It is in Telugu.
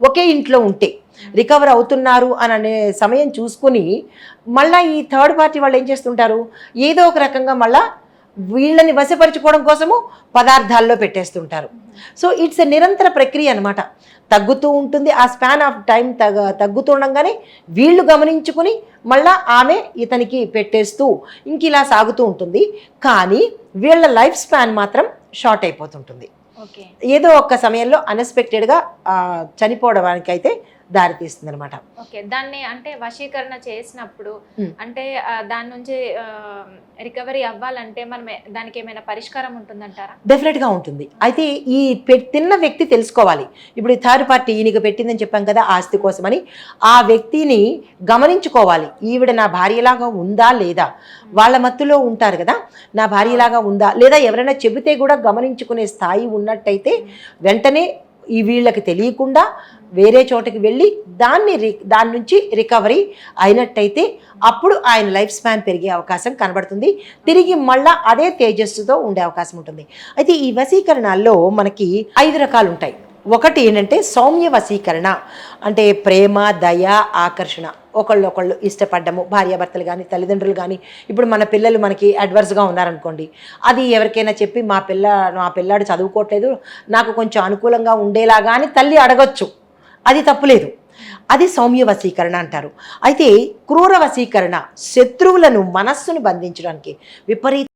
ఒకే ఇంట్లో ఉంటే రికవర్ అవుతున్నారు అని అనే సమయం చూసుకుని మళ్ళీ ఈ థర్డ్ పార్టీ వాళ్ళు ఏం చేస్తుంటారు, ఏదో ఒక రకంగా మళ్ళీ వీళ్ళని వశపరుచుకోవడం కోసము పదార్థాల్లో పెట్టేస్తుంటారు. సో ఇట్స్ ఎ నిరంతర ప్రక్రియ అనమాట. తగ్గుతూ ఉంటుంది, ఆ స్పాన్ ఆఫ్ టైం తగ్గుతుండగానే వీళ్ళు గమనించుకుని మళ్ళా ఆమె ఇతనికి పెట్టేస్తూ ఇంక ఇలా సాగుతూ ఉంటుంది. కానీ వీళ్ళ లైఫ్ స్పాన్ మాత్రం షార్ట్ అయిపోతుంటుంది. ఏదో ఒక సమయంలో అన్ఎక్స్పెక్టెడ్గా చనిపోవడానికి అయితే దారితీస్తుంది అనమాట. ఓకే, దాన్ని అంటే వశీకరణ చేసినప్పుడు అంటే దాని నుంచి రికవరీ అవ్వాలంటే మనం దానికి ఏమైనా పరిష్కారం ఉంటుందంటారా? డెఫినెట్గా ఉంటుంది. అయితే ఈ తిన్న వ్యక్తి తెలుసుకోవాలి. ఇప్పుడు ఈ థర్డ్ పార్టీ ఈయనకి పెట్టిందని చెప్పాం కదా ఆస్తి కోసమని, ఆ వ్యక్తిని గమనించుకోవాలి. ఈవిడ నా భార్యలాగా ఉందా లేదా, వాళ్ళ మత్తులో ఉంటారు కదా, నా భార్యలాగా ఉందా లేదా, ఎవరైనా చెబితే కూడా గమనించుకునే స్థాయి ఉన్నట్టయితే వెంటనే ఈ వీళ్ళకి తెలియకుండా వేరే చోటకి వెళ్ళి దాని నుంచి రికవరీ అయినట్టయితే అప్పుడు ఆయన లైఫ్ స్పాన్ పెరిగే అవకాశం కనబడుతుంది. తిరిగి మళ్ళా అదే తేజస్సుతో ఉండే అవకాశం ఉంటుంది. అయితే ఈ వశీకరణాల్లో మనకి 5 రకాలు ఉంటాయి. ఒకటి ఏంటంటే సౌమ్య వశీకరణ, అంటే ప్రేమ, దయ, ఆకర్షణ, ఒకళ్ళు ఇష్టపడ్డము, భార్యాభర్తలు కానీ తల్లిదండ్రులు కానీ. ఇప్పుడు మన పిల్లలు మనకి అడ్వర్స్గా ఉన్నారనుకోండి, అది ఎవరికైనా చెప్పి మా పిల్లాడు చదువుకోవట్లేదు, నాకు కొంచెం అనుకూలంగా ఉండేలాగా అని తల్లి అడగొచ్చు, అది తప్పులేదు. అది సౌమ్య వశీకరణ అంటారు. అయితే క్రూర వశీకరణ శత్రువులను మనస్సును బంధించడానికి విపరీత